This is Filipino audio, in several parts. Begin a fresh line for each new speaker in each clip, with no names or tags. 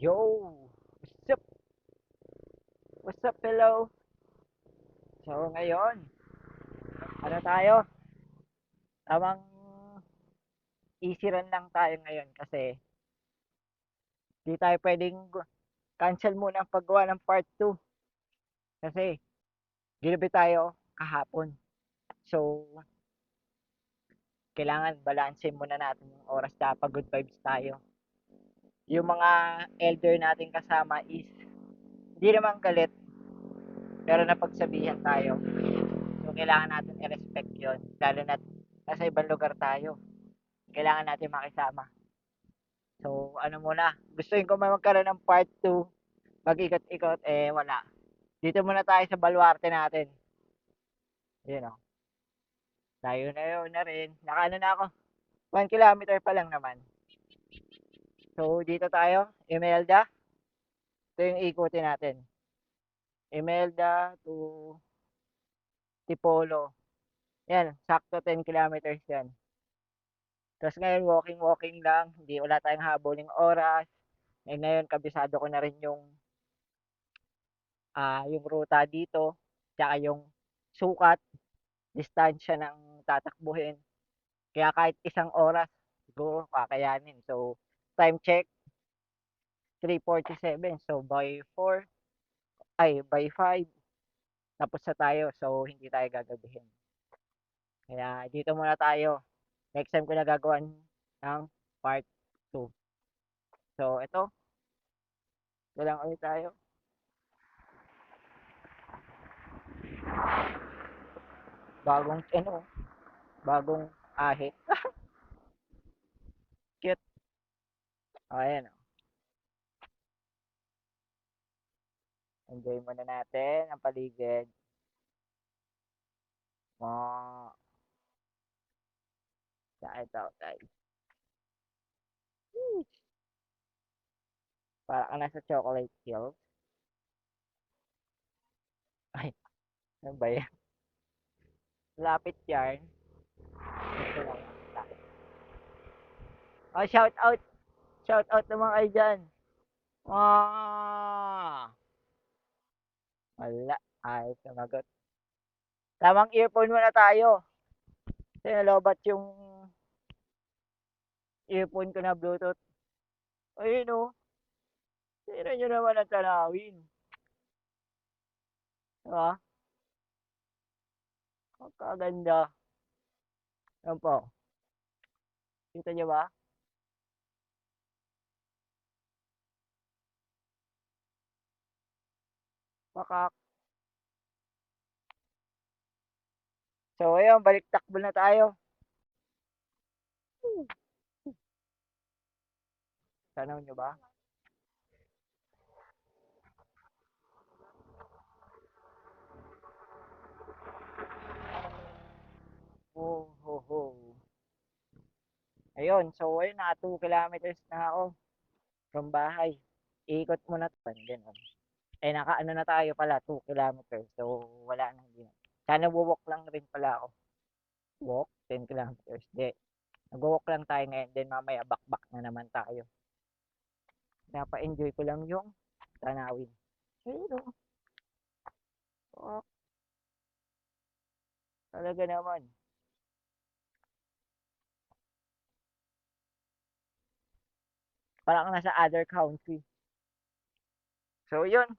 Yo! What's up? What's up, hello? So, ngayon, ano tayo? Tamang easy run lang tayo ngayon kasi di tayo pwedeng cancel muna ang paggawa ng part 2 kasi ginabi tayo kahapon. So, kailangan balansehin muna natin yung oras dapat good vibes tayo. Yung mga elder natin kasama is hindi naman galit pero napagsabihan tayo. So, kailangan natin i-respect yun. Lalo na nasa ibang lugar tayo. Kailangan natin makisama. So, ano muna, gustuin ko magkaroon ng part 2, mag-ikot-ikot, wala. Dito muna tayo sa baluarte natin. Yun o, tayo na yun na rin. Nakaano na ako, 1 kilometer pa lang naman. So, dito tayo, Imelda. Ito yung ikutin natin. Imelda to Tipolo. Yan, sakto 10 kilometers yan. Tapos ngayon, walking-walking lang. Hindi, wala tayong haboling oras. Ngayon, kabisado ko na rin yung ruta dito. Tsaka yung sukat, distansya ng tatakbuhin. Kaya kahit isang oras, siguro kakayanin. So, time check, 3:47. So, by 4, by 5, tapos na tayo. So, hindi tayo gagabihin. Kaya dito muna tayo. Next time ko na gagawin ng part 2. So, ito lang ulit tayo. Bagong ahit. Cute. O, ayan. Enjoy muna natin ang paligid. Wow. Ito, guys. Para ka nasa chocolate hills. Ay, ano ba yan? Lapit yan. Ito lang. Oh, shout out. Shout out naman kayo dyan. Wala. Ay, sumagot. Tamang earphone muna tayo. Kasi nalobat yung earphone ko na Bluetooth. Ayun o. Tira nyo naman ang tanawin. Diba? Ang kaganda. Yan po. Kita nyo ba? Pakak. So, ayun. Balik takbo na tayo. Tanaw nyo ba? Oh, ho, ho. Ayun. So, ayun. Naka 2 kilometers na ako from bahay. Ikot muna. Ganun. Nakaano na tayo pala, 2 kilometers. So, wala na. Hindi na. Sana walk lang rin pala ako. Walk, 10 kilometers. Di. Nag-walk lang tayo ngayon. Then mamaya, back na naman tayo. Napa-enjoy ko lang yung tanawin. Ayun o. Oh, talaga naman. Parang nasa other country. So, yun.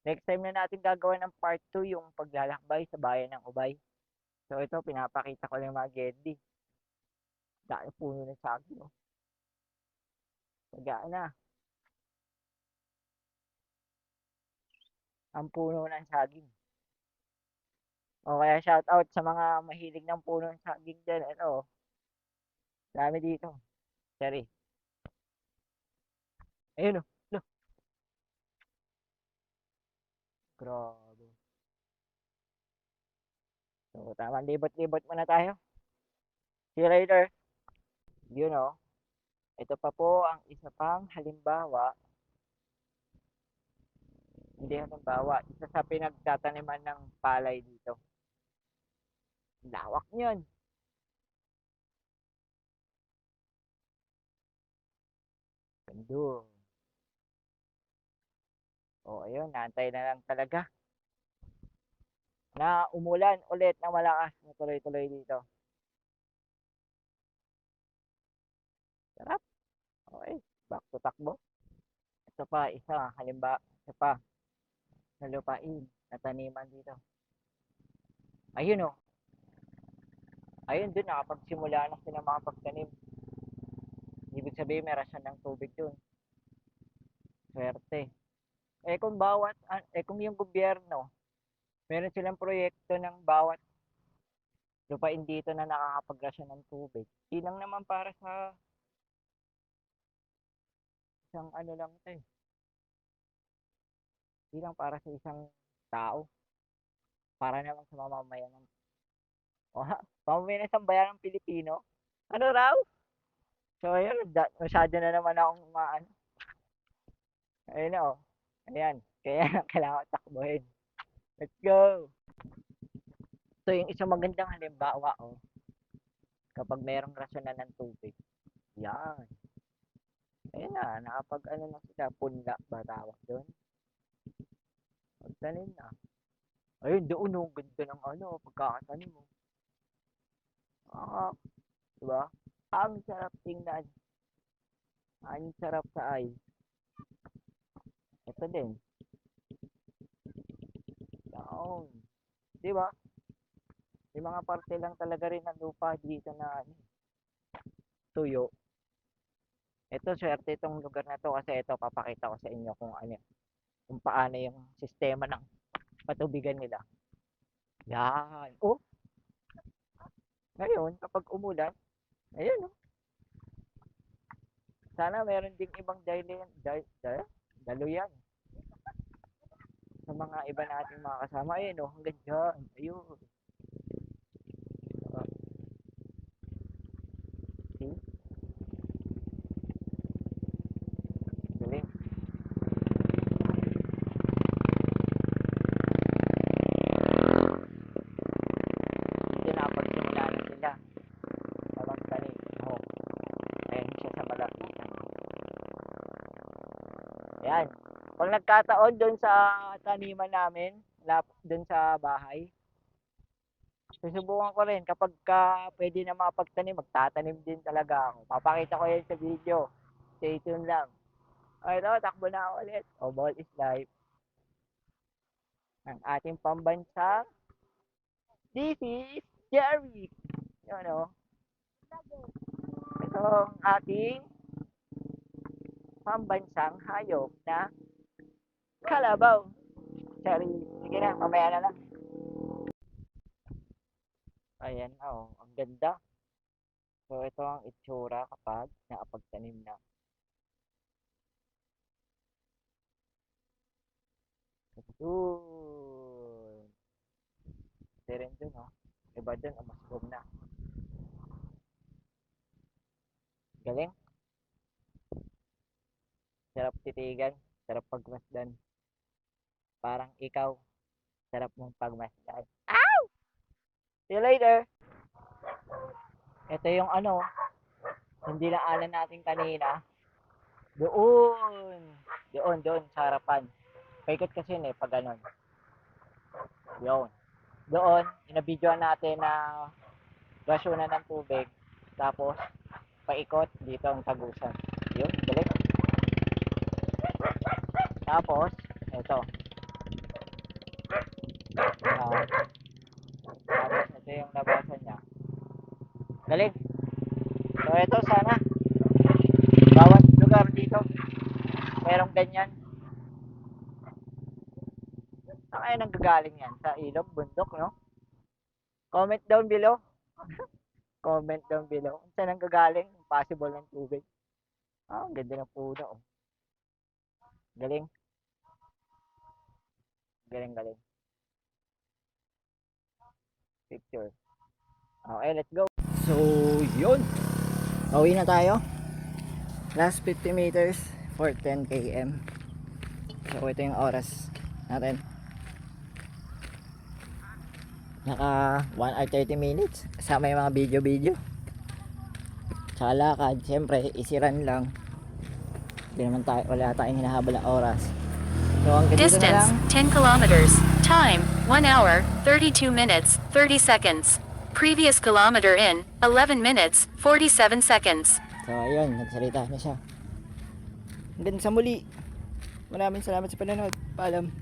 Next time na natin gagawa ng part 2 yung paglalakbay sa bayan ng Ubay. So, ito, pinapakita ko lang yung mga Gedli. Dahil puno ng saging. Oh. Tagaan na. Ang puno ng saging. O kaya shout out sa mga mahilig ng puno ng saging dyan. Ito, dami dito. Sorry. Ayun o. No. Grabe. So, tama. Libot-libot muna tayo. See you later. Yun o. Ito pa po ang isa pang halimbawa. Hindi halimbawa. Isa sa pinagtataniman ng palay dito. Lawak niyan. Gando. O ayun, naantay na lang talaga na umulan ulit ng malakas na tuloy-tuloy dito. Sarap. Okay, back to takbo. Ito pa, isa pa na lupain na taniman dito. Ayun o, ayun dun, nakapagsimula na sila makapagtanim. Ibig sabihin, may rasyon ng tubig dun. Swerte. Kung yung gobyerno, meron silang proyekto ng bawat lupain dito na nakakapagrasyon ng tubig. Di lang naman para sa isang ano lang ito eh. Di lang para sa isang tao. Para naman sa mamamayan ng mamamayan ng isang bayan ng Pilipino. Ano raw? So ayun, masyado na naman akong umaano. Ayun na oh. Ayan. Kaya kailangan takbuhin. Let's go! So yung isang magandang halimbawa oh, kapag mayroong rasyonan ng tubig. Yan. Ayun na, nakapag ano na sila, punla ba tawag doon? Pagtanim na. Ayun, doon oh, ganda ng ano, pagkakatanim mo. Diba? Ang sarap tingnan. Ang sarap sa eyes. Ito din. Down. Diba? May mga parte lang talaga rin ng lupa dito na ano, tuyo. Ito, swerte itong lugar na to kasi ito, papakita ko sa inyo kung paano yung sistema ng patubigan nila. Yan. Oh, ngayon, kapag umulan, ayun, oh. Sana meron ding ibang daluyan sa mga iba nating mga kasama. Ayun, oh, hanggang dyan. Ayun. See? Galing. Kasi napagsimula na sila na magtanim. Oh, ayun siya sa malapitan. Ayan. Pag nagkataon doon sa taniman namin, doon sa bahay, susubukan ko rin kapag pwede na makapagtanim, magtatanim din talaga ako. Papakita ko yan sa video. Stay tuned lang. Okay, ito, takbo na ako ulit. O, ball is life. Ang ating pambansa, this is Jerry. Yun, o. Ito ang ating pambansang hayop na kalabaw. Sorry. Sige na, mamaya na lang. Ayan na, oh. Ang ganda. So, ito ang itsura kapag nakapagtanim na. Doon. Hindi rin dun, oh. Iba dun, umasbog na. Galing. Sarap titigan. Sarap pagmasdan. Parang ikaw. Sarap mong pagmasdan. Ow! See you later. Ito yung ano, hindi dinaanan natin kanina. Doon. Doon, sa harapan. Paikot kasi yun eh, pag ganun. Yun. Doon, inabidyoan natin na rasyonan ng tubig. Tapos, paikot, dito ang tagusan. Yun, galing. Tapos, ito. Tapos, ito yung labasan niya. Galing. So, ito sana. Bawat lugar dito. Merong ganyan. Saan kaya nanggagaling yan? Sa ilog, bundok, no? Comment down below. Comment down below. Saan nanggagaling? Possible ng tubig. Ang ganda ng puno. Oh. Galing. Galing. Picture. Okay, let's go. So, yun. Pauwi na tayo. Last 50 meters for 10 km. So, ito yung oras natin. Naka 1 hour 30 minutes. Kasama yung mga video. Tsaka lakad. Siyempre, easy run lang. Hindi naman tayo, wala tayong hinahabol na oras. So hanggang dito na
Distance,
lang.
10 kilometers. Time, 1 hour, 32 minutes, 30 seconds. Previous kilometer in, 11 minutes, 47 seconds.
So ayun, nagsalita na siya. Hanggang sa muli. Maraming salamat sa panonood. Paalam.